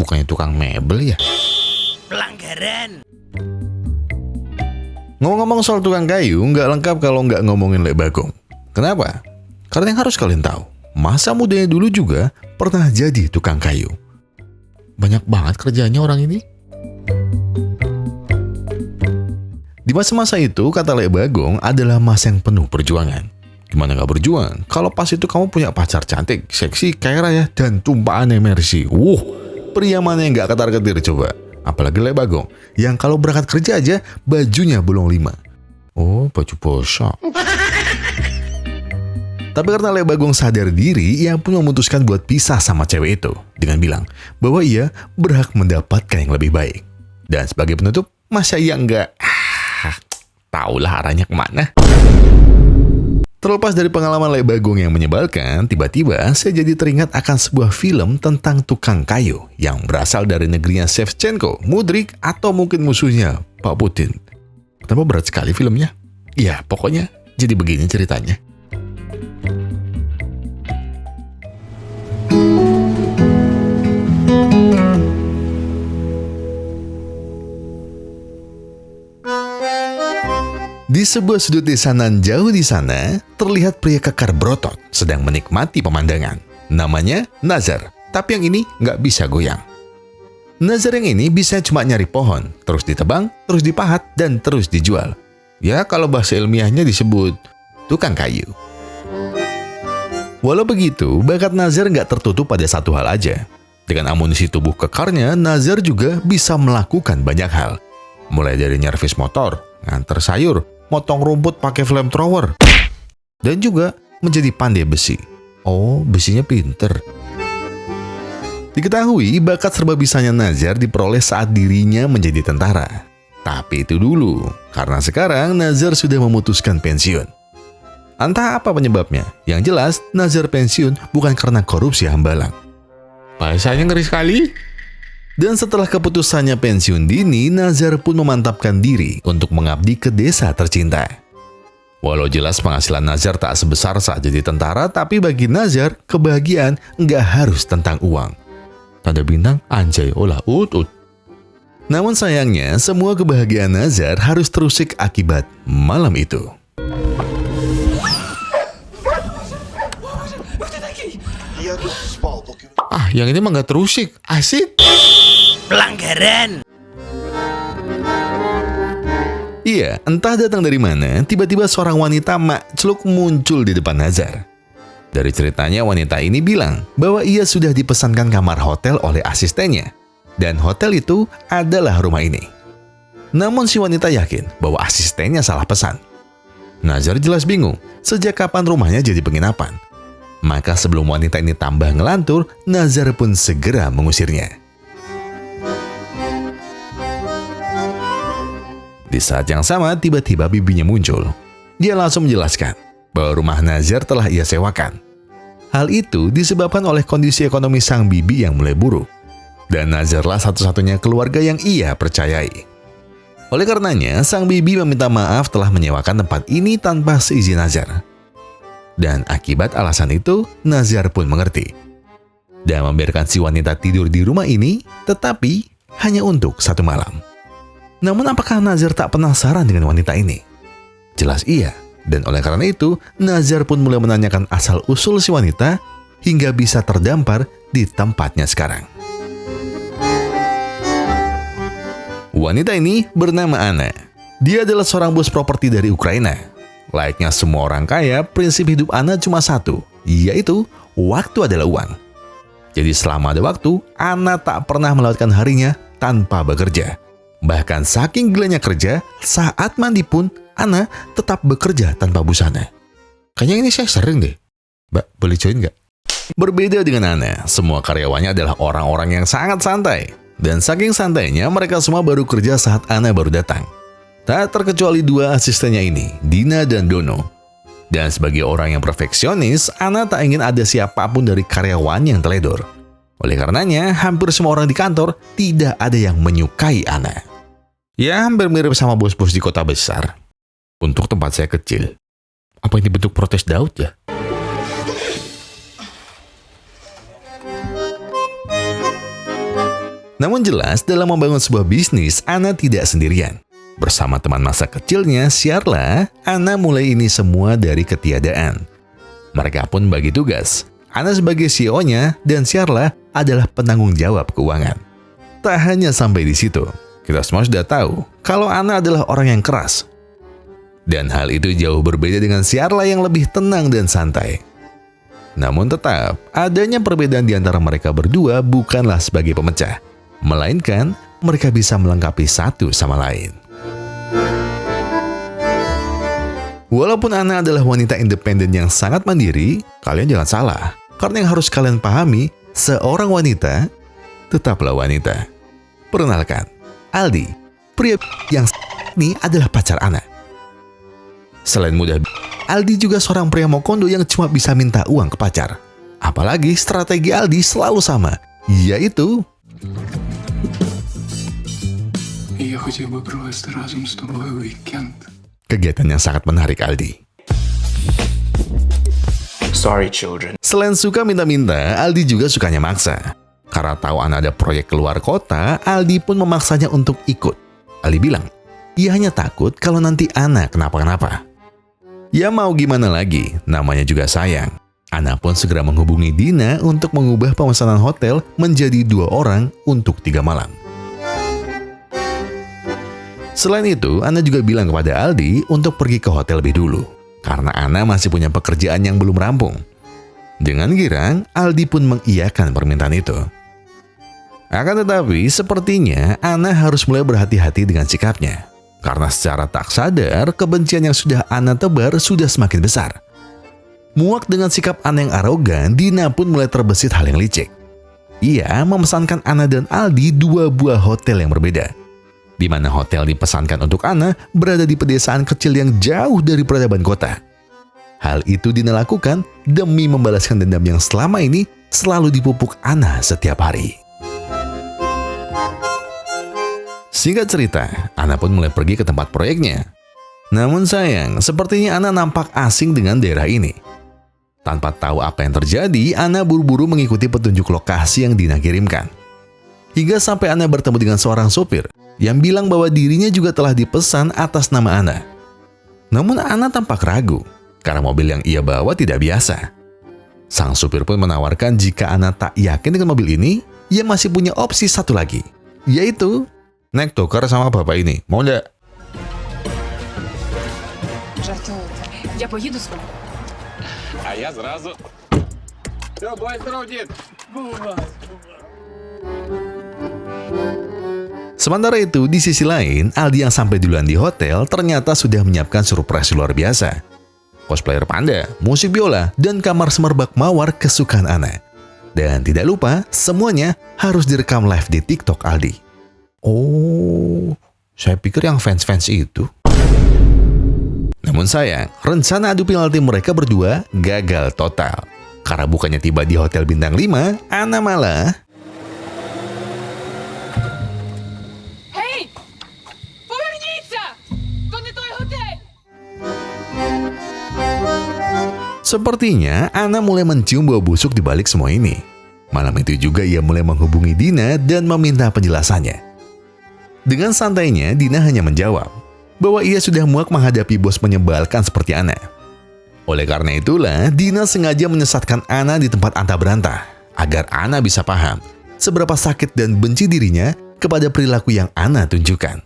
Bukannya tukang mebel ya? Pelanggaran. Ngomong-ngomong soal tukang kayu, nggak lengkap kalau nggak ngomongin Lek Bagong. Kenapa? Karena yang harus kalian tahu, masa mudanya dulu juga pernah jadi tukang kayu. Banyak banget kerjanya orang ini. Di masa-masa itu, kata Lek Bagong adalah masa yang penuh perjuangan. Gimana gak berjuang? Kalau pas itu kamu punya pacar cantik, seksi, kaya raya, dan tumpahannya Mercy. Pria mana yang gak ketar-ketir coba? Apalagi Lek Bagong, yang kalau berangkat kerja aja, bajunya bolong 5. Oh, baju bosok. Tapi karena Lek Bagong sadar diri, ia pun memutuskan buat pisah sama cewek itu. Dengan bilang bahwa ia berhak mendapatkan yang lebih baik. Dan sebagai penutup, masa ia enggak? Taulah arahnya kemana. Terlepas dari pengalaman Lek Bagong yang menyebalkan, tiba-tiba saya jadi teringat akan sebuah film tentang tukang kayu yang berasal dari negerinya Shevchenko, Mudryk, atau mungkin musuhnya, Pak Putin. Kenapa berat sekali filmnya? Ya, pokoknya jadi begini ceritanya. Di sebuah sudut desa nan jauh di sana, terlihat pria kekar berotot sedang menikmati pemandangan. Namanya Nazar, tapi yang ini nggak bisa goyang. Nazar yang ini bisa cuma nyari pohon, terus ditebang, terus dipahat, dan terus dijual. Ya, kalau bahasa ilmiahnya disebut tukang kayu. Walau begitu, bakat Nazar nggak tertutup pada satu hal aja. Dengan amunisi tubuh kekarnya, Nazar juga bisa melakukan banyak hal. Mulai dari nyervis motor, nganter sayur, motong rumput pakai flamethrower, dan juga menjadi pandai besi. Oh, besinya pinter. Diketahui bakat serba bisanya Nazar diperoleh saat dirinya menjadi tentara. Tapi itu dulu, karena sekarang Nazar sudah memutuskan pensiun. Entah apa penyebabnya, yang jelas Nazar pensiun bukan karena korupsi hambalang. Bahasanya ngeri sekali. Dan setelah keputusannya pensiun dini, Nazar pun memantapkan diri untuk mengabdi ke desa tercinta. Walau jelas penghasilan Nazar tak sebesar saat jadi tentara, tapi bagi Nazar, kebahagiaan nggak harus tentang uang. Tanda bintang, anjay, olah, ut. Namun sayangnya, semua kebahagiaan Nazar harus terusik akibat malam itu. Yang ini mah nggak terusik, asik. Pelanggaran. Iya, entah datang dari mana, tiba-tiba seorang wanita makcluk muncul di depan Nazar. Dari ceritanya, wanita ini bilang bahwa ia sudah dipesankan kamar hotel oleh asistennya. Dan hotel itu adalah rumah ini. Namun si wanita yakin bahwa asistennya salah pesan. Nazar jelas bingung, sejak kapan rumahnya jadi penginapan. Maka sebelum wanita ini tambah ngelantur, Nazar pun segera mengusirnya. Di saat yang sama, tiba-tiba bibinya muncul. Dia langsung menjelaskan bahwa rumah Nazar telah ia sewakan. Hal itu disebabkan oleh kondisi ekonomi sang bibi yang mulai buruk. Dan Nazarlah satu-satunya keluarga yang ia percayai. Oleh karenanya, sang bibi meminta maaf telah menyewakan tempat ini tanpa seizin Nazar. Dan akibat alasan itu, Nazar pun mengerti. Dan membiarkan si wanita tidur di rumah ini, tetapi hanya untuk 1 malam. Namun apakah Nazar tak penasaran dengan wanita ini? Jelas iya. Dan oleh karena itu, Nazar pun mulai menanyakan asal-usul si wanita hingga bisa terdampar di tempatnya sekarang. Wanita ini bernama Anna. Dia adalah seorang bos properti dari Ukraina. Layaknya semua orang kaya, prinsip hidup Anna cuma satu, yaitu waktu adalah uang. Jadi selama ada waktu, Anna tak pernah melewatkan harinya tanpa bekerja. Bahkan saking gilanya kerja, saat mandi pun Anna tetap bekerja tanpa busana. Kayaknya ini saya sering deh. Mbak, boleh join nggak? Berbeda dengan Anna, semua karyawannya adalah orang-orang yang sangat santai. Dan saking santainya, mereka semua baru kerja saat Anna baru datang. Tak terkecuali 2 asistennya ini, Dina dan Dono. Dan sebagai orang yang perfeksionis, Anna tak ingin ada siapapun dari karyawan yang teledor. Oleh karenanya, hampir semua orang di kantor tidak ada yang menyukai Anna. Ya, hampir mirip sama bos-bos di kota besar. Untuk tempat saya kecil. Apa ini bentuk protes Daud ya? Namun jelas dalam membangun sebuah bisnis, Ana tidak sendirian. Bersama teman masa kecilnya, Sharla, Ana mulai ini semua dari ketiadaan. Mereka pun bagi tugas. Ana sebagai CEO-nya dan Sharla adalah penanggung jawab keuangan. Tak hanya sampai di situ, kita semua sudah tahu kalau Ana adalah orang yang keras. Dan hal itu jauh berbeda dengan Sharla yang lebih tenang dan santai. Namun tetap, adanya perbedaan di antara mereka berdua bukanlah sebagai pemecah, melainkan mereka bisa melengkapi satu sama lain. Walaupun Ana adalah wanita independen yang sangat mandiri, kalian jangan salah. Karena yang harus kalian pahami, seorang wanita tetaplah wanita. Perkenalkan, Aldi, pria yang ini adalah pacar Ana. Selain mudah, Aldi juga seorang pria Mokondo yang cuma bisa minta uang ke pacar. Apalagi strategi Aldi selalu sama, yaitu Я хотів би провести разом з тобою вікенд. kegiatan yang sangat menarik Aldi. Sorry, children. Selain suka minta-minta, Aldi juga sukanya maksa. Karena tahu Ana ada proyek keluar kota, Aldi pun memaksanya untuk ikut. Aldi bilang, ia hanya takut kalau nanti Ana kenapa-kenapa. Ya mau gimana lagi, namanya juga sayang. Ana pun segera menghubungi Dina untuk mengubah pemesanan hotel menjadi 2 orang untuk 3 malam. Selain itu, Ana juga bilang kepada Aldi untuk pergi ke hotel lebih dulu, karena Ana masih punya pekerjaan yang belum rampung. Dengan girang, Aldi pun mengiyakan permintaan itu. Akan tetapi, sepertinya Ana harus mulai berhati-hati dengan sikapnya. Karena secara tak sadar, kebencian yang sudah Ana tebar sudah semakin besar. Muak dengan sikap Ana yang arogan, Dina pun mulai terbesit hal yang licik. Ia memesankan Ana dan Aldi 2 buah hotel yang berbeda. Di mana hotel dipesankan untuk Ana berada di pedesaan kecil yang jauh dari peradaban kota. Hal itu Dina lakukan demi membalaskan dendam yang selama ini selalu dipupuk Ana setiap hari. Singkat cerita, Ana pun mulai pergi ke tempat proyeknya. Namun sayang, sepertinya Ana nampak asing dengan daerah ini. Tanpa tahu apa yang terjadi, Ana buru-buru mengikuti petunjuk lokasi yang Dina kirimkan. Hingga sampai Ana bertemu dengan seorang sopir yang bilang bahwa dirinya juga telah dipesan atas nama Ana. Namun Ana tampak ragu, karena mobil yang ia bawa tidak biasa. Sang supir pun menawarkan jika Ana tak yakin dengan mobil ini, ia masih punya opsi satu lagi, yaitu naik tukar sama bapak ini, mau nggak? Жартуєте. Я поїду з вами. А я зразу. Все, бувай здоров, дід. Sementara itu, di sisi lain, Aldi yang sampai duluan di hotel ternyata sudah menyiapkan surprise luar biasa. Cosplayer panda, musik biola, dan kamar semerbak mawar kesukaan Ana. Dan tidak lupa, semuanya harus direkam live di TikTok Aldi. Oh, saya pikir yang fans-fans itu. Namun sayang, rencana adu penalti mereka berdua gagal total. Karena bukannya tiba di hotel bintang 5, Ana malah Гей! Поверніться! То не той готель! sepertinya Ana mulai mencium bau busuk di balik semua ini. Malam itu juga ia mulai menghubungi Dina dan meminta penjelasannya. Dengan santainya, Dina hanya menjawab bahwa ia sudah muak menghadapi bos menyebalkan seperti Ana. Oleh karena itulah, Dina sengaja menyesatkan Ana di tempat antah berantah agar Ana bisa paham seberapa sakit dan benci dirinya kepada perilaku yang Ana tunjukkan.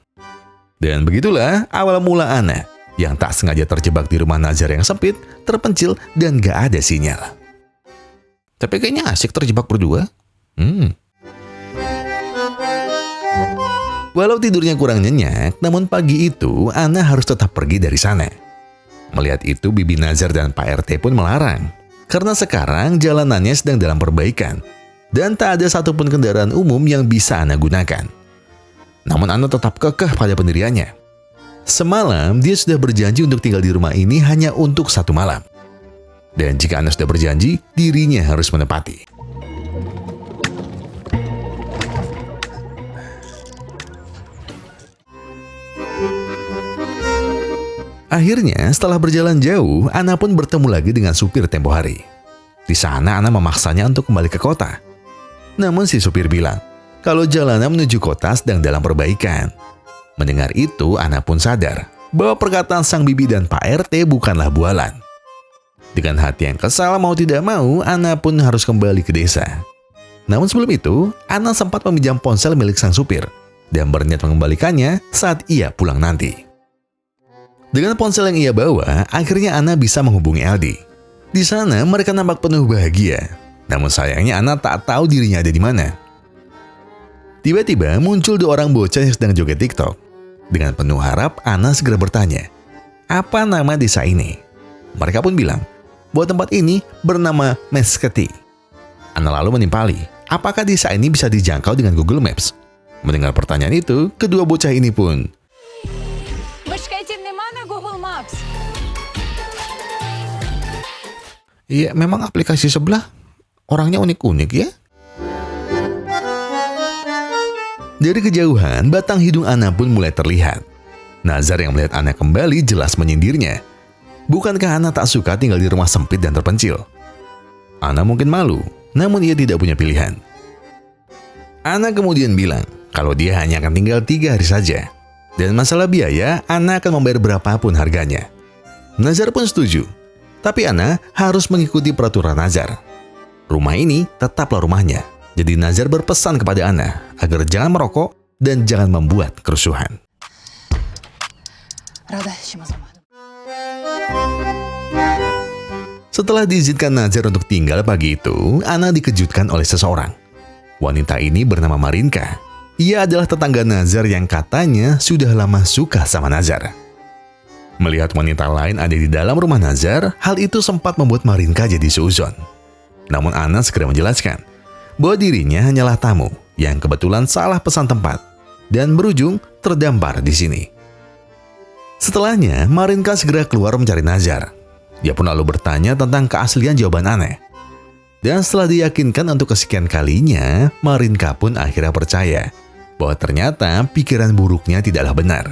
Dan begitulah awal mula Ana yang tak sengaja terjebak di rumah Nazar yang sempit, terpencil, dan gak ada sinyal. Tapi kayaknya asik terjebak berdua. Walau tidurnya kurang nyenyak, namun pagi itu Ana harus tetap pergi dari sana. Melihat itu, Bibi Nazar dan Pak RT pun melarang. Karena sekarang jalanannya sedang dalam perbaikan. Dan tak ada satupun kendaraan umum yang bisa Ana gunakan. Namun Ana tetap kekeh pada pendiriannya. Semalam, dia sudah berjanji untuk tinggal di rumah ini hanya untuk 1 malam. Dan jika Ana sudah berjanji, dirinya harus menepati. Akhirnya, setelah berjalan jauh, Ana pun bertemu lagi dengan supir tempo hari. Di sana, Ana memaksanya untuk kembali ke kota. Namun si supir bilang, kalau jalanan menuju kota sedang dalam perbaikan. Mendengar itu, Ana pun sadar bahwa perkataan sang bibi dan Pak RT bukanlah bualan. Dengan hati yang kesal mau tidak mau, Ana pun harus kembali ke desa. Namun sebelum itu, Ana sempat meminjam ponsel milik sang supir dan berniat mengembalikannya saat ia pulang nanti. Dengan ponsel yang ia bawa, akhirnya Ana bisa menghubungi Aldi. Di sana mereka nampak penuh bahagia. Namun sayangnya Ana tak tahu dirinya ada di mana. Tiba-tiba muncul 2 orang bocah yang sedang joget TikTok. Dengan penuh harap, Ana segera bertanya, apa nama desa ini? Mereka pun bilang bahwa tempat ini bernama Meskheti. Ana lalu menimpali, apakah desa ini bisa dijangkau dengan Google Maps? Mendengar pertanyaan itu, kedua bocah ini pun, Meskheti nема na Google Maps. iya memang aplikasi sebelah orangnya unik-unik ya. Dari kejauhan, batang hidung Ana pun mulai terlihat. Nazar yang melihat Ana kembali jelas menyindirnya. Bukankah Ana tak suka tinggal di rumah sempit dan terpencil? Ana mungkin malu, namun ia tidak punya pilihan. Ana kemudian bilang kalau dia hanya akan tinggal 3 hari saja. Dan masalah biaya, Ana akan membayar berapapun harganya. Nazar pun setuju. Tapi Ana harus mengikuti peraturan Nazar. Rumah ini tetaplah rumahnya. Jadi Nazar berpesan kepada Ana agar jangan merokok dan jangan membuat kerusuhan. Setelah diizinkan Nazar untuk tinggal pagi itu, Ana dikejutkan oleh seseorang. Wanita ini bernama Marinka. Ia adalah tetangga Nazar yang katanya sudah lama suka sama Nazar. Melihat wanita lain ada di dalam rumah Nazar, hal itu sempat membuat Marinka jadi suuzon. Namun Ana segera menjelaskan bahwa dirinya hanyalah tamu yang kebetulan salah pesan tempat dan berujung terdampar di sini. Setelahnya, Marinka segera keluar mencari Nazar. Dia pun lalu bertanya tentang keaslian jawaban Ana. Dan setelah diyakinkan untuk kesekian kalinya, Marinka pun akhirnya percaya bahwa ternyata pikiran buruknya tidaklah benar.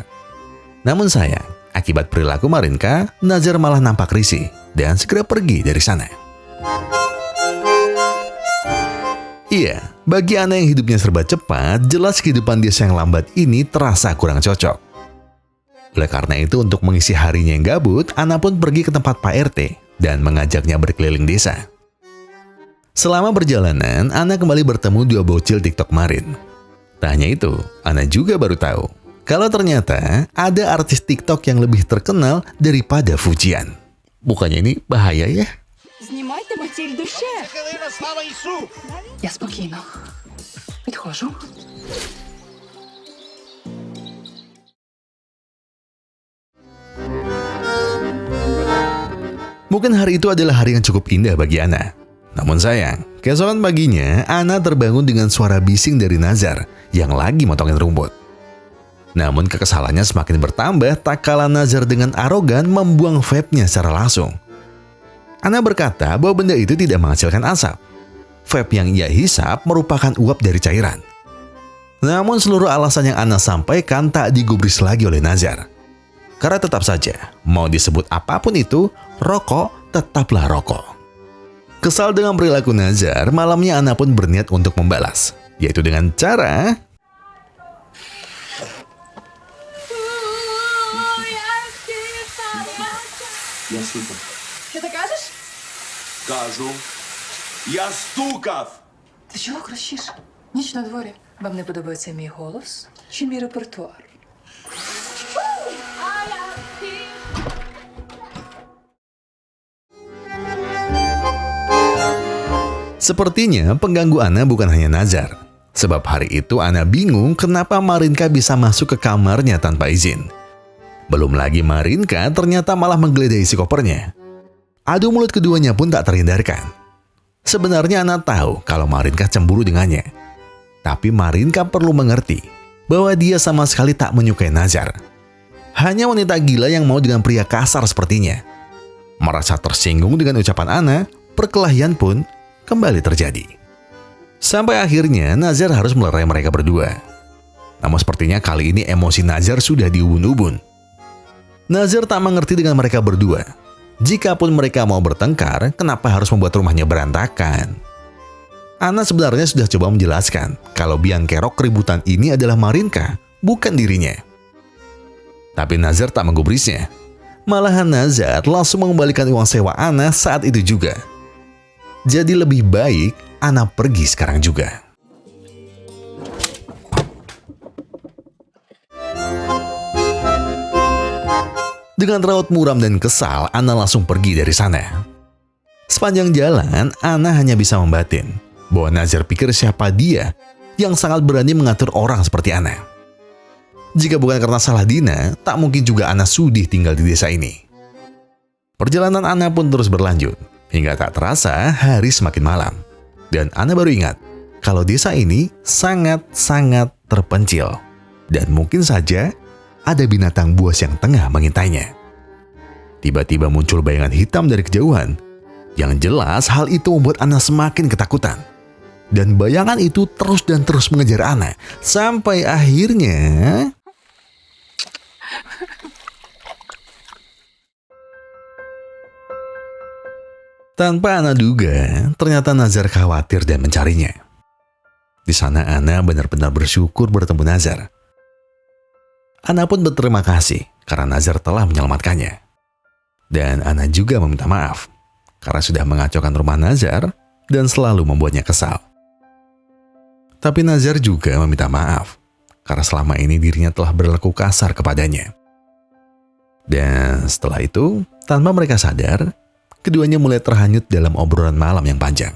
Namun sayang, akibat perilaku Marinka, Nazar malah nampak risih dan segera pergi dari sana. Iya, bagi Ana yang hidupnya serba cepat, jelas kehidupan desa yang lambat ini terasa kurang cocok. Oleh karena itu, untuk mengisi harinya yang gabut, Ana pun pergi ke tempat Pak RT dan mengajaknya berkeliling desa. Selama perjalanan, Ana kembali bertemu 2 bocil TikTok kemarin. Tak hanya itu, Ana juga baru tahu kalau ternyata ada artis TikTok yang lebih terkenal daripada Fujian. Bukannya ini bahaya ya? Знімайте Матільду ще. Я спокійно. Підходжу. Mungkin hari itu adalah hari yang cukup indah bagi Ana. Namun sayang, keesokan paginya, Ana terbangun dengan suara bising dari Nazar yang lagi motongin rumput. Namun kekesalannya semakin bertambah tak kala Nazar dengan arogan membuang vape-nya secara langsung. Ana berkata bahwa benda itu tidak menghasilkan asap. Vape yang ia hisap merupakan uap dari cairan. Namun seluruh alasan yang Ana sampaikan tak digubris lagi oleh Nazar. Karena tetap saja, mau disebut apapun itu, rokok tetaplah rokok. Kesal dengan perilaku Nazar, malamnya Ana pun berniat untuk membalas, yaitu dengan cara Що ти кажеш? Кажу, я стукав. Ти чого кричиш? Ніч на дворі. Вам не подобається мій голос чи мій репертуар? Sepertinya pengganggu Ana bukan hanya Nazar. Sebab hari itu Ana bingung kenapa Marinka bisa masuk ke kamarnya tanpa izin. Belum lagi Marinka ternyata malah menggeledah isi kopernya. Adu mulut keduanya pun tak terhindarkan. Sebenarnya Ana tahu kalau Marinka cemburu dengannya. Tapi Marinka perlu mengerti bahwa dia sama sekali tak menyukai Nazar. Hanya wanita gila yang mau dengan pria kasar sepertinya. Merasa tersinggung dengan ucapan Ana, perkelahian pun kembali terjadi. Sampai akhirnya Nazar harus melerai mereka berdua. Namun sepertinya kali ini emosi Nazar sudah diubun-ubun. Nazar tak mengerti dengan mereka berdua. Jikapun mereka mau bertengkar, kenapa harus membuat rumahnya berantakan? Ana sebenarnya sudah coba menjelaskan kalau biang kerok keributan ini adalah Marinka, bukan dirinya. Tapi Nazar tak menggubrisnya. Malahan Nazar langsung mengembalikan uang sewa Ana saat itu juga. Jadi lebih baik Ana pergi sekarang juga. Dengan raut muram dan kesal, Ana langsung pergi dari sana. Sepanjang jalan, Ana hanya bisa membatin bahwa Nazar pikir siapa dia yang sangat berani mengatur orang seperti Ana. Jika bukan karena salah Dina, tak mungkin juga Ana sudi tinggal di desa ini. Perjalanan Ana pun terus berlanjut, hingga tak terasa hari semakin malam. Dan Ana baru ingat kalau desa ini sangat-sangat terpencil. Dan mungkin saja ada binatang buas yang tengah mengintainya. Tiba-tiba muncul bayangan hitam dari kejauhan. Yang jelas hal itu membuat Ana semakin ketakutan. Dan bayangan itu terus dan terus mengejar Ana. Sampai akhirnya... Tanpa Ana duga, ternyata Nazar khawatir dan mencarinya. Di sana Ana benar-benar bersyukur bertemu Nazar. Ana pun berterima kasih karena Nazar telah menyelamatkannya. Dan Ana juga meminta maaf karena sudah mengacaukan rumah Nazar dan selalu membuatnya kesal. Tapi Nazar juga meminta maaf karena selama ini dirinya telah berlaku kasar kepadanya. Dan setelah itu, tanpa mereka sadar, keduanya mulai terhanyut dalam obrolan malam yang panjang.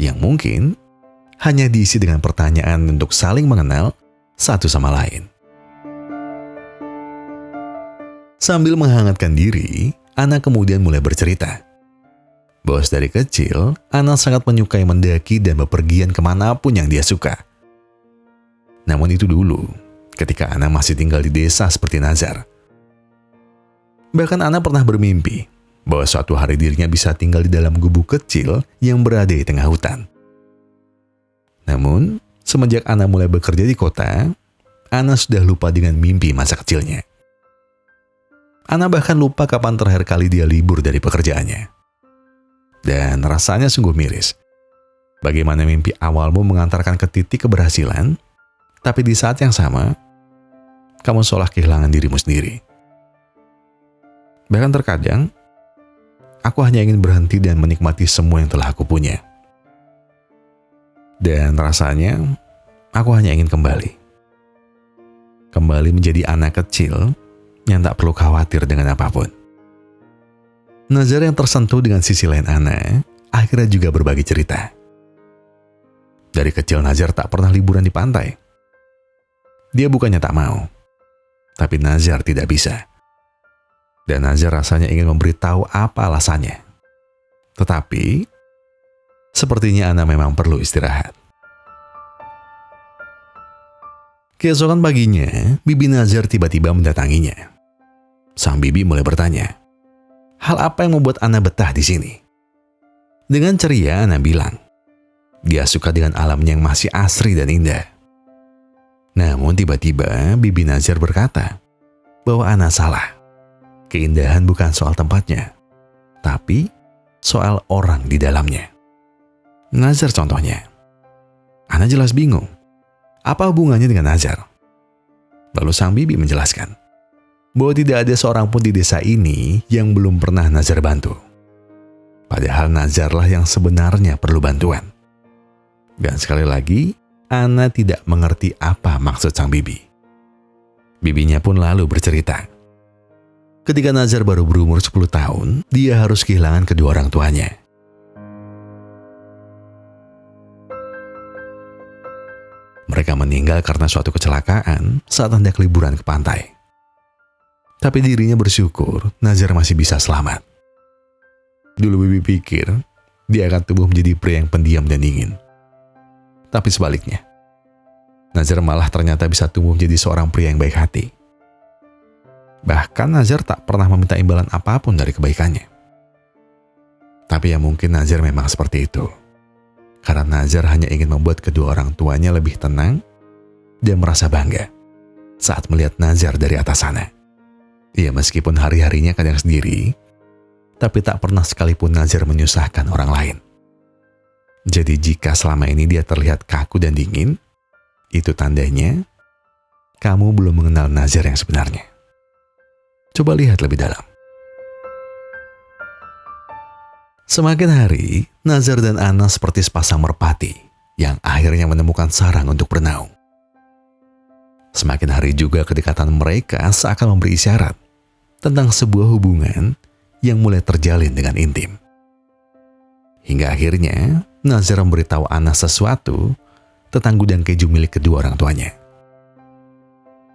Yang mungkin hanya diisi dengan pertanyaan untuk saling mengenal satu sama lain. Sambil menghangatkan diri, Ana kemudian mulai bercerita. Bahwa dari kecil, Ana sangat menyukai mendaki dan bepergian kemanapun yang dia suka. Namun itu dulu, ketika Ana masih tinggal di desa seperti Nazar. Bahkan Ana pernah bermimpi bahwa suatu hari dirinya bisa tinggal di dalam gubuk kecil yang berada di tengah hutan. Namun, semenjak Ana mulai bekerja di kota, Ana sudah lupa dengan mimpi masa kecilnya. Ana bahkan lupa kapan terakhir kali dia libur dari pekerjaannya. Dan rasanya sungguh miris. Bagaimana mimpi awalmu mengantarkan ke titik keberhasilan, tapi di saat yang sama, kamu seolah kehilangan dirimu sendiri. Bahkan terkadang, aku hanya ingin berhenti dan menikmati semua yang telah aku punya. Dan rasanya, aku hanya ingin kembali. Kembali menjadi anak kecil yang tak perlu khawatir dengan apapun. Nazar yang tersentuh dengan sisi lain Ana, akhirnya juga berbagi cerita. Dari kecil Nazar tak pernah liburan di pantai. Dia bukannya tak mau, tapi Nazar tidak bisa. Dan Nazar rasanya ingin memberitahu apa alasannya. Tetapi, sepertinya Ana memang perlu istirahat. Keesokan paginya, Bibi Nazar tiba-tiba mendatanginya. Sang bibi mulai bertanya, hal apa yang membuat Ana betah di sini? Dengan ceria Ana bilang, dia suka dengan alamnya yang masih asri dan indah. Namun tiba-tiba Bibi Nazar berkata bahwa Ana salah. Keindahan bukan soal tempatnya, tapi soal orang di dalamnya. Nazar contohnya. Ana jelas bingung. Apa hubungannya dengan Nazar? Lalu sang bibi menjelaskan bahwa tidak ada seorang pun di desa ini yang belum pernah Nazar bantu. Padahal Nazarlah yang sebenarnya perlu bantuan. Dan sekali lagi, Ana tidak mengerti apa maksud sang bibi. Bibinya pun lalu bercerita. Ketika Nazar baru berumur 10 tahun, dia harus kehilangan kedua orang tuanya. Mereka meninggal karena suatu kecelakaan saat hendak liburan ke pantai. Tapi dirinya bersyukur Nazar masih bisa selamat. Dulu bibi pikir dia akan tumbuh menjadi pria yang pendiam dan dingin. Tapi sebaliknya, Nazar malah ternyata bisa tumbuh menjadi seorang pria yang baik hati. Bahkan Nazar tak pernah meminta imbalan apapun dari kebaikannya. Tapi ya mungkin Nazar memang seperti itu. Karena Nazar hanya ingin membuat kedua orang tuanya lebih tenang dan merasa bangga saat melihat Nazar dari atas sana. Ya meskipun hari-harinya kadang sendiri, tapi tak pernah sekalipun Nazar menyusahkan orang lain. Jadi jika selama ini dia terlihat kaku dan dingin, itu tandanya kamu belum mengenal Nazar yang sebenarnya. Coba lihat lebih dalam. Semakin hari, Nazar dan Ana seperti sepasang merpati yang akhirnya menemukan sarang untuk bernaung. Semakin hari juga kedekatan mereka seakan memberi isyarat tentang sebuah hubungan yang mulai terjalin dengan intim. Hingga akhirnya, Nazar memberitahu Ana sesuatu tentang gudang keju milik kedua orang tuanya.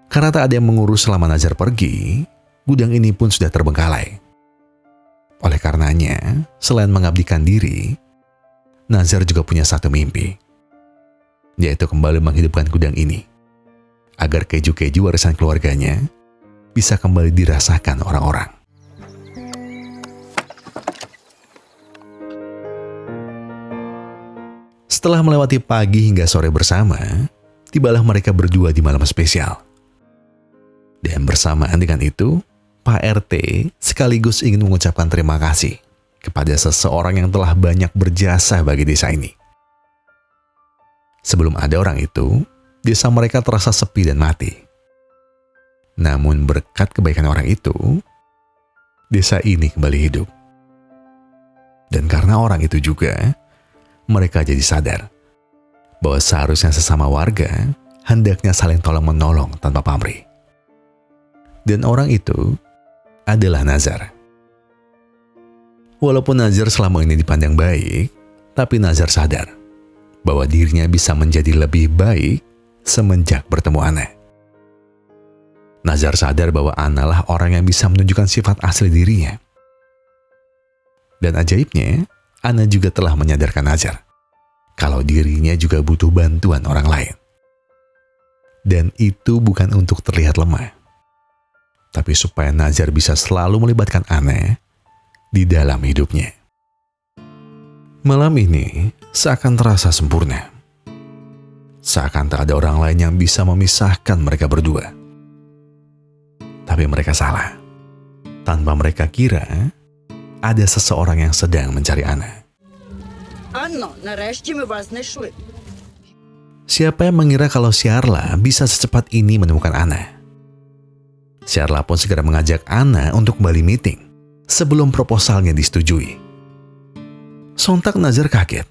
Karena tak ada yang mengurus selama Nazar pergi, gudang ini pun sudah terbengkalai. Oleh karenanya, selain mengabdikan diri, Nazar juga punya satu mimpi, yaitu kembali menghidupkan gudang ini, agar keju-keju warisan keluarganya bisa kembali dirasakan orang-orang. Setelah melewati pagi hingga sore bersama, tibalah mereka berdua di malam spesial. Dan bersamaan dengan itu, Pak RT sekaligus ingin mengucapkan terima kasih kepada seseorang yang telah banyak berjasa bagi desa ini. Sebelum ada orang itu, desa mereka terasa sepi dan mati. Namun berkat kebaikan orang itu, desa ini kembali hidup. Dan karena orang itu juga, mereka jadi sadar bahwa seharusnya sesama warga hendaknya saling tolong-menolong tanpa pamrih. Dan orang itu adalah Nazar. Walaupun Nazar selama ini dipandang baik, tapi Nazar sadar bahwa dirinya bisa menjadi lebih baik semenjak bertemu Ana. Nazar sadar bahwa Ana lah orang yang bisa menunjukkan sifat asli dirinya. Dan ajaibnya, Ana juga telah menyadarkan Nazar kalau dirinya juga butuh bantuan orang lain. Dan itu bukan untuk terlihat lemah, tapi supaya Nazar bisa selalu melibatkan Ana di dalam hidupnya. Malam ini seakan terasa sempurna. Seakan tak ada orang lain yang bisa memisahkan mereka berdua. Tapi mereka salah. Tanpa mereka kira, ada seseorang yang sedang mencari Ana. Анно, нарешті ми вас знайшли. Siapa yang mengira kalau Syarla bisa secepat ini menemukan Ana? Syarla pun segera mengajak Ana untuk kembali meeting sebelum proposalnya disetujui. Sontak Nazar kaget.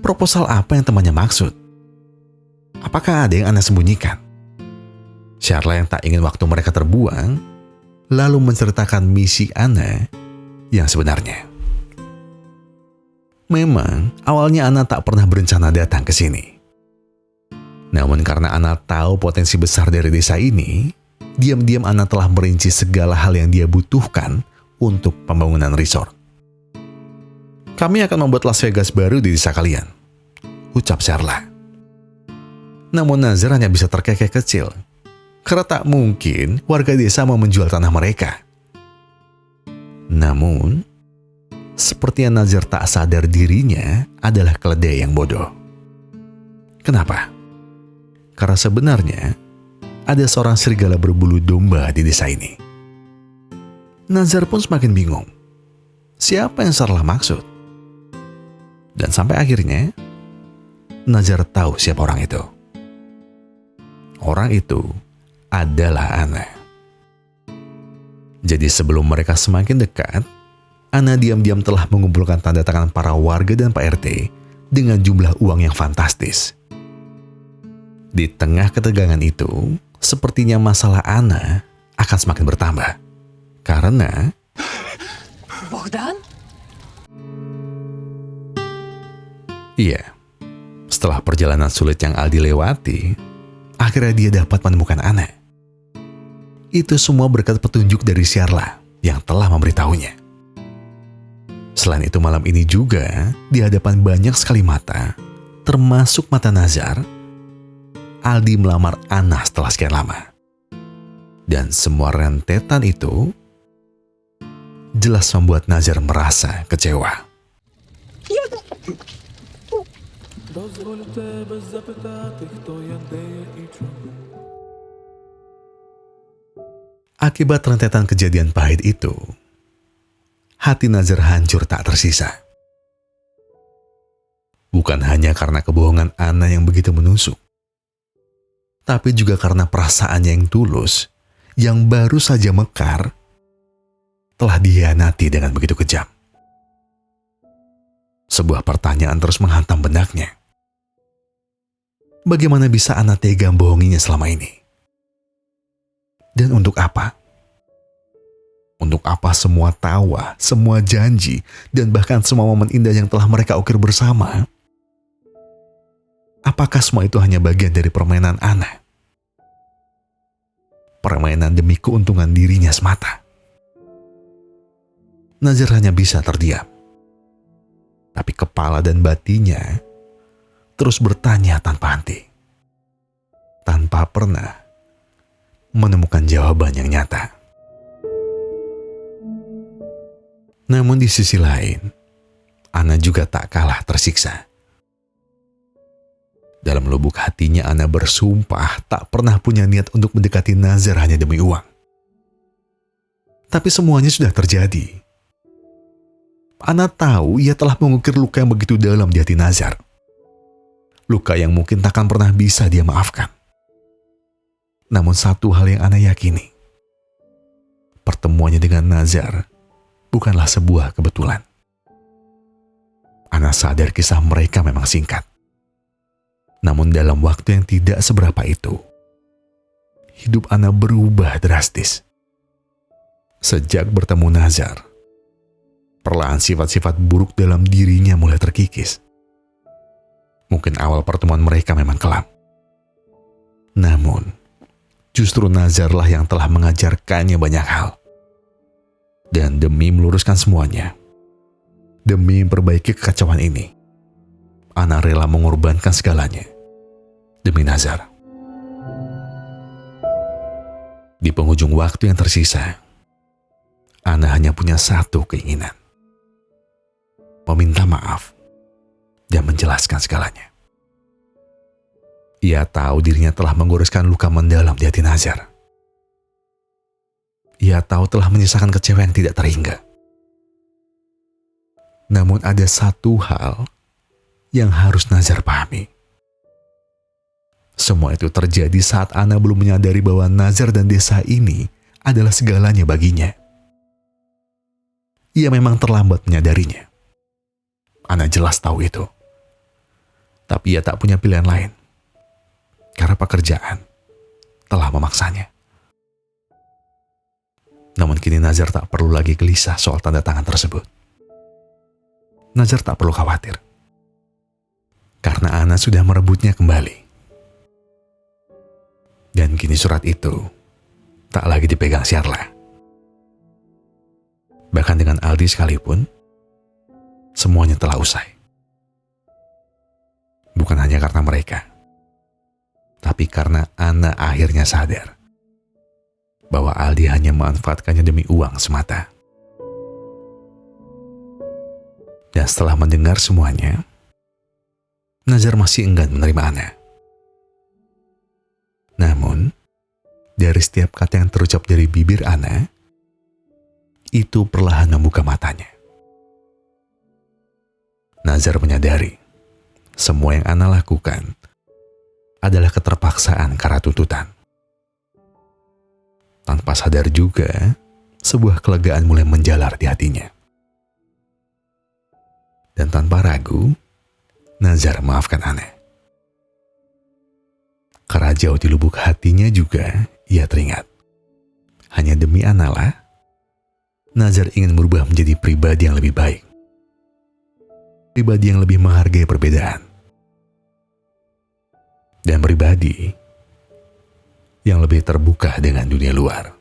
Proposal apa yang temannya maksud? Apakah ada yang Ana sembunyikan? Syarla yang tak ingin waktu mereka terbuang, lalu menceritakan misi Ana yang sebenarnya. Memang, awalnya Ana tak pernah berencana datang ke sini. Namun karena Ana tahu potensi besar dari desa ini, diam-diam Ana telah merinci segala hal yang dia butuhkan untuk pembangunan resort. Kami akan membuat Las Vegas baru di desa kalian, ucap Syarla. Namun Nazar hanya bisa terkekeh kecil, karena tak mungkin warga desa mau menjual tanah mereka. Namun, sepertinya Nazar tak sadar dirinya adalah keledai yang bodoh. Kenapa? Karena sebenarnya ada seorang serigala berbulu domba di desa ini. Nazar pun semakin bingung. Siapa yang Syarla maksud? Dan sampai akhirnya, Nazar tahu siapa orang itu. Orang itu adalah Ana. Jadi sebelum mereka semakin dekat, Ana diam-diam telah mengumpulkan tanda tangan para warga dan Pak RT dengan jumlah uang yang fantastis. Di tengah ketegangan itu, sepertinya masalah Ana akan semakin bertambah. Karena Богдан? iya, setelah perjalanan sulit yang Aldi lewati, akhirnya dia dapat menemukan Ana. Itu semua berkat petunjuk dari Syarla yang telah memberitahunya. Selain itu malam ini juga, di hadapan banyak sekali mata, termasuk mata Nazar, Aldi melamar Ana setelah sekian lama. Dan semua rentetan itu jelas membuat Nazar merasa kecewa. Akibat rentetan kejadian pahit itu, hati Nazar hancur tak tersisa. Bukan hanya karena kebohongan Ana yang begitu menusuk, tapi juga karena perasaannya yang tulus, yang baru saja mekar, telah dihianati dengan begitu kejam. Sebuah pertanyaan terus menghantam benaknya. Bagaimana bisa Ana tega membohonginya selama ini? Dan untuk apa? Untuk apa semua tawa, semua janji, dan bahkan semua momen indah yang telah mereka ukir bersama? Apakah semua itu hanya bagian dari permainan Ana? Permainan demi keuntungan dirinya semata. Nazar hanya bisa terdiam. Tapi kepala dan batinnya terus bertanya tanpa henti. Tanpa pernah menemukan jawaban yang nyata. Namun di sisi lain, Ana juga tak kalah tersiksa. Dalam lubuk hatinya Ana bersumpah tak pernah punya niat untuk mendekati Nazar hanya demi uang. Tapi semuanya sudah terjadi. Ana tahu ia telah mengukir luka yang begitu dalam di hati Nazar. Luka yang mungkin takkan pernah bisa dia maafkan. Namun satu hal yang Ana yakini. Pertemuannya dengan Nazar bukanlah sebuah kebetulan. Ana sadar kisah mereka memang singkat. Namun dalam waktu yang tidak seberapa itu, hidup Ana berubah drastis. Sejak bertemu Nazar, perlahan sifat-sifat buruk dalam dirinya mulai terkikis. Mungkin awal pertemuan mereka memang kelam. Namun, justru Nazarlah yang telah mengajarkannya banyak hal. Dan demi meluruskan semuanya, demi memperbaiki kekacauan ini, Ana rela mengorbankan segalanya demi Nazar. Di penghujung waktu yang tersisa, Ana hanya punya satu keinginan. Meminta maaf dan menjelaskan segalanya. Ia tahu dirinya telah menggoreskan luka mendalam di hati Nazar. Ia tahu telah menyisakan kecewa yang tidak terhingga. Namun ada satu hal yang harus Nazar pahami. Semua itu terjadi saat Ana belum menyadari bahwa Nazar dan desa ini adalah segalanya baginya. Ia memang terlambat menyadarinya. Ana jelas tahu itu. Tapi ia tak punya pilihan lain. Karena pekerjaan telah memaksanya. Namun kini Nazar tak perlu lagi gelisah soal tanda tangan tersebut. Nazar tak perlu khawatir. Karena Ana sudah merebutnya kembali. Dan kini surat itu tak lagi dipegang Syarla. Bahkan dengan Aldi sekalipun, semuanya telah usai. Bukan hanya karena mereka, tapi karena Ana akhirnya sadar bahwa Aldi hanya memanfaatkannya demi uang semata. Dan setelah mendengar semuanya, Nazar masih enggan menerima Ana. Namun, dari setiap kata yang terucap dari bibir Ana, itu perlahan membuka matanya. Nazar menyadari semua yang Ana lakukan adalah keterpaksaan karena tuntutan. Tanpa sadar juga, sebuah kelegaan mulai menjalar di hatinya. Dan tanpa ragu, Nazar maafkan Ana. Karena jauh di lubuk hatinya juga, ia teringat. Hanya demi Ana lah, Nazar ingin berubah menjadi pribadi yang lebih baik. Pribadi yang lebih menghargai perbedaan. Dan pribadi yang lebih terbuka dengan dunia luar.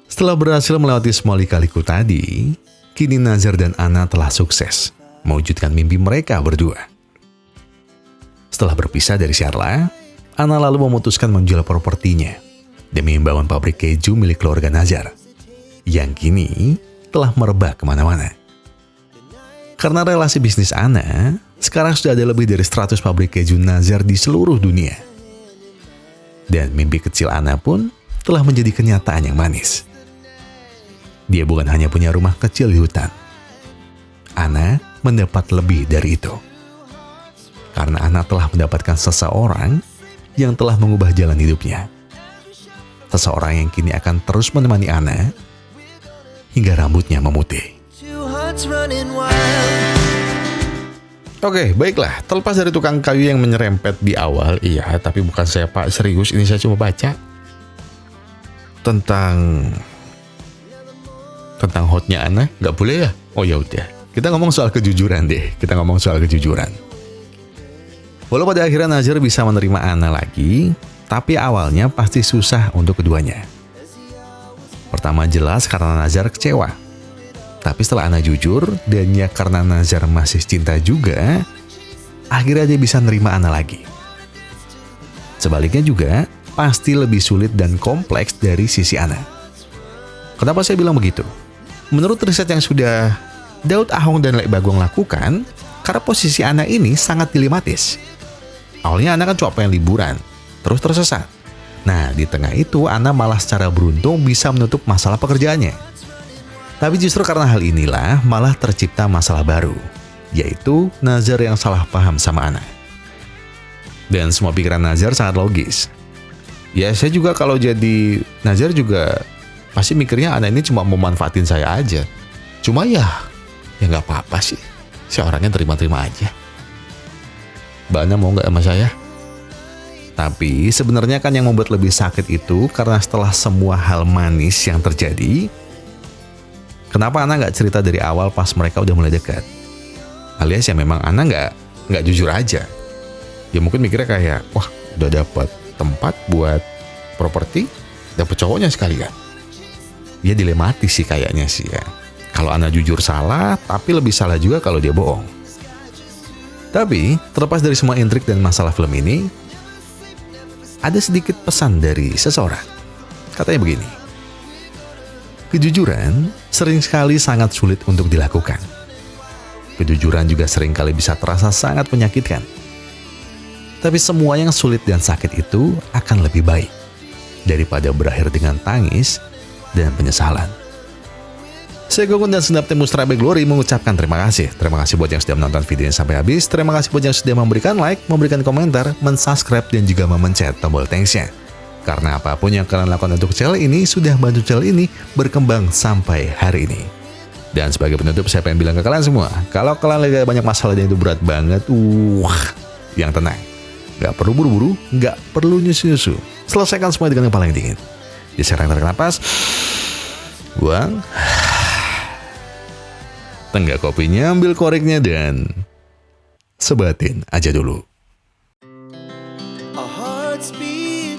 Setelah berhasil melewati semua lika-liku tadi, kini Nazar dan Ana telah sukses mewujudkan mimpi mereka berdua. Setelah berpisah dari Syarla, Ana lalu memutuskan menjual propertinya demi membangun pabrik keju milik keluarga Nazar, yang kini telah merebak kemana-mana. Karena relasi bisnis Ana, sekarang sudah ada lebih dari 100 pabrik keju Nazar di seluruh dunia. Dan mimpi kecil Ana pun telah menjadi kenyataan yang manis. Dia bukan hanya punya rumah kecil di hutan. Ana mendapat lebih dari itu. Karena Ana telah mendapatkan seseorang yang telah mengubah jalan hidupnya. Seseorang yang kini akan terus menemani Ana hingga rambutnya memutih. Oke, baiklah. Terlepas dari tukang kayu yang menyerempet di awal, iya, tapi bukan saya Pak, serius. Ini saya cuma baca tentang hotnya Ana. Nggak boleh ya? Oh ya udah. Kita ngomong soal kejujuran deh. Walau pada akhirnya Nazar bisa menerima Ana lagi, tapi awalnya pasti susah untuk keduanya. Pertama jelas karena Nazar kecewa. Tapi setelah Ana jujur, dan ya karena Nazar masih cinta juga, akhirnya dia bisa nerima Ana lagi. Sebaliknya juga, pasti lebih sulit dan kompleks dari sisi Ana. Kenapa saya bilang begitu? Menurut riset yang sudah Daud Ahong dan Lek Bagong lakukan, karena posisi Ana ini sangat dilematis. Awalnya Ana kan cuma pengen liburan, terus tersesat. Nah, di tengah itu Ana malah secara beruntung bisa menutup masalah pekerjaannya. Tapi justru karena hal inilah malah tercipta masalah baru, yaitu Nazar yang salah paham sama Ana. Dan semua pikiran Nazar sangat logis. Ya saya juga kalau jadi Nazar juga pasti mikirnya Ana ini cuma mau manfaatin saya aja. Cuma ya nggak apa-apa sih. Saya orangnya terima-terima aja. Mbak Ana mau nggak sama saya? Tapi sebenarnya kan yang membuat lebih sakit itu karena setelah semua hal manis yang terjadi, kenapa Ana nggak cerita dari awal pas mereka udah mulai dekat? Alias ya memang Ana nggak jujur aja. Ya mungkin mikirnya kayak, wah udah dapat tempat buat properti, dapat cowoknya sekalian. Ya dilematis sih kayaknya sih ya. Kalau Ana jujur salah, tapi lebih salah juga kalau dia bohong. Tapi terlepas dari semua intrik dan masalah film ini, ada sedikit pesan dari seseorang. Katanya begini. Kejujuran sering sekali sangat sulit untuk dilakukan. Kejujuran juga sering kali bisa terasa sangat menyakitkan. Tapi semua yang sulit dan sakit itu akan lebih baik daripada berakhir dengan tangis dan penyesalan. Saya Gogun dan Sendap Temu Strawberry Glory mengucapkan terima kasih. Terima kasih buat yang sudah menonton video ini sampai habis. Terima kasih buat yang sudah memberikan like, memberikan komentar, mensubscribe, dan juga memencet tombol thanks-nya. Karena apapun yang kalian lakukan untuk channel ini sudah bantu channel ini berkembang sampai hari ini. Dan sebagai penutup saya pengen bilang ke kalian semua, kalau kalian lagi banyak masalah dan itu berat banget, yang tenang. Gak perlu buru-buru, gak perlu nyusu-nyusu. Selesaikan semua dengan kepala yang dingin. Sekarang tarik nafas, buang. Tenggak kopinya, ambil koreknya, dan sebatin aja dulu. Our hearts beat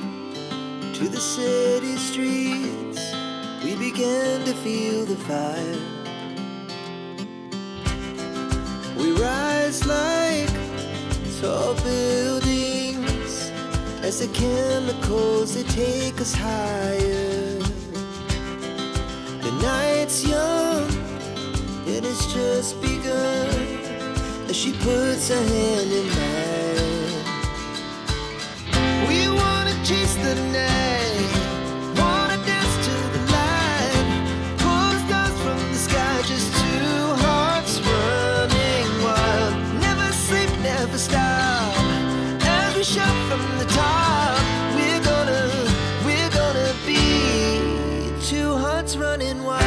to the city streets. We began to feel the fire. We rise like tall buildings as the chemicals they take us higher. The night's young and it's just begun as she puts her hand in mine. We wanna chase the night, wanna dance to the light, pull the stars from the sky, just two hearts running wild. Never sleep, never stop, as we shout from the top. We're gonna be two hearts running wild.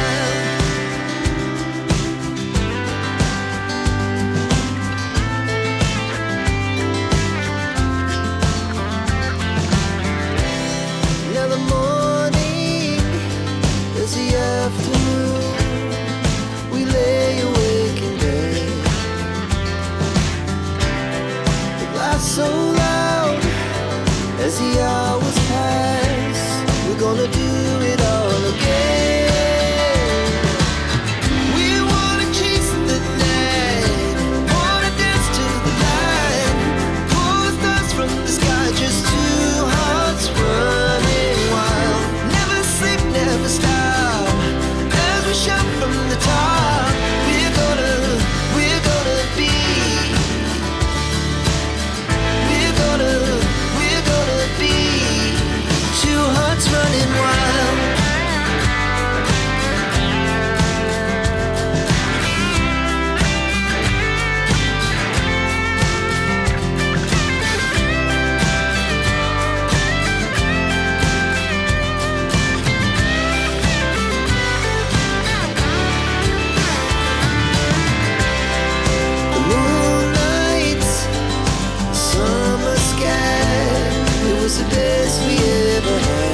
best we ever had.